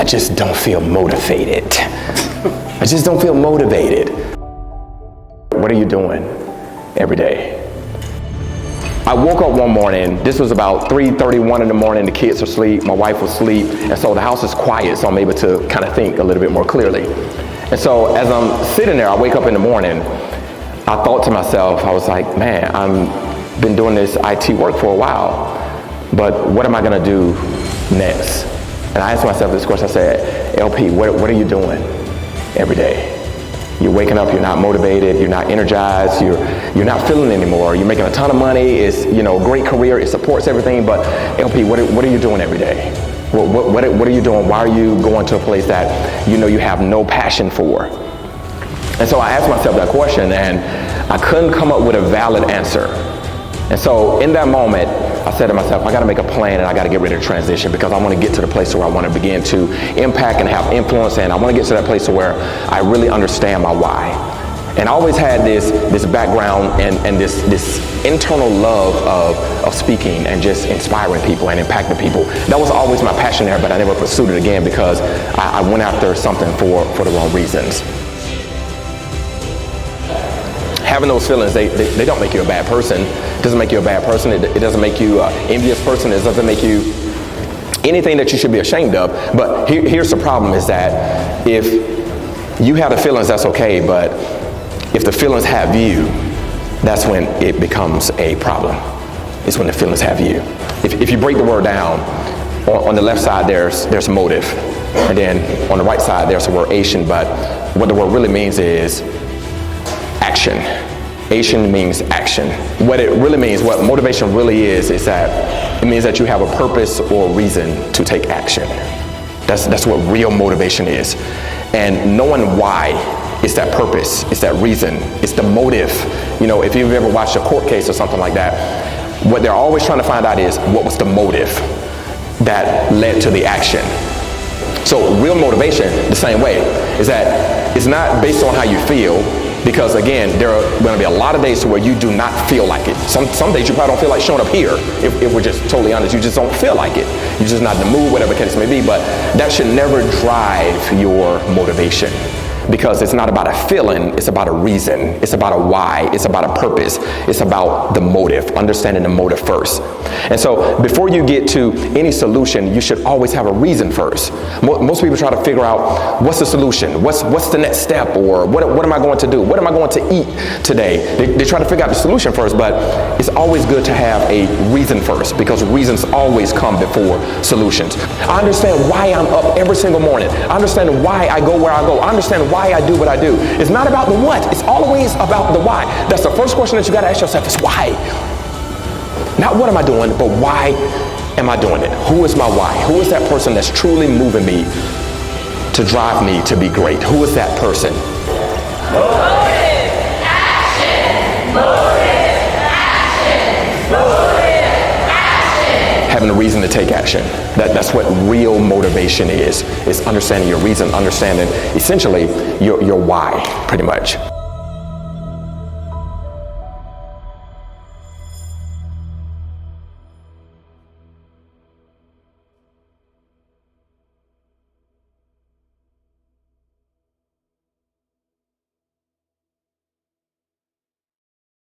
just don't feel motivated. I just don't feel motivated. What are you doing every day? I woke up one morning, this was about 3:31 in the morning, the kids are asleep, my wife was asleep, and so the house is quiet, so I'm able to kind of think a little bit more clearly. And so as I'm sitting there, I wake up in the morning, I thought to myself, I was like, man, I've been doing this IT work for a while, but what am I gonna do next? And I asked myself this question, I said, LP, what are you doing every day? You're waking up, you're not motivated, you're not energized, you're not feeling anymore, you're making a ton of money, it's a great career, it supports everything, but LP, what are you doing every day? What are you doing? Why are you going to a place that you know you have no passion for? And so I asked myself that question and I couldn't come up with a valid answer. And so in that moment, I said to myself, I gotta make a plan and I gotta get ready to transition because I wanna get to the place where I wanna begin to impact and have influence, and I wanna get to that place where I really understand my why. And I always had this background and this internal love of speaking and just inspiring people and impacting people. That was always my passion there, but I never pursued it again because I went after something for the wrong reasons. Having those feelings, they don't make you a bad person. It doesn't make you a bad person. It doesn't make you an envious person. It doesn't make you anything that you should be ashamed of. But here's the problem is that if you have the feelings, that's okay. But if the feelings have you, that's when it becomes a problem. It's when the feelings have you. If you break the word down, on the left side there's motive. And then on the right side there's the word ation. But what the word really means is action. Ation means action. What it really means, what motivation really is that it means that you have a purpose or reason to take action. That's what real motivation is. And knowing why, it's that purpose, it's that reason, it's the motive. You know, if you've ever watched a court case or something like that, what they're always trying to find out is what was the motive that led to the action. So real motivation, the same way, is that it's not based on how you feel. Because again, there are going to be a lot of days where you do not feel like it. Some days you probably don't feel like showing up here. If we're just totally honest, you just don't feel like it. You're just not in the mood, whatever the case may be. But that should never drive your motivation. Because it's not about a feeling, it's about a reason. It's about a why, it's about a purpose. It's about the motive, understanding the motive first. And so before you get to any solution, you should always have a reason first. Most people try to figure out what's the solution, what's the next step, or what am I going to do? What am I going to eat today? They try to figure out the solution first, but it's always good to have a reason first because reasons always come before solutions. I understand why I'm up every single morning. I understand why I go where I go. I understand why I do what I do. It's not about the what, it's always about the why. That's the first question that you got to ask yourself is why? Not what am I doing, but why am I doing it? Who is my why? Who is that person that's truly moving me to drive me to be great? Who is that person? Motive, action, motive, action, motive, action. Having a reason to take action. That's what real motivation is understanding your reason, understanding essentially your why, pretty much.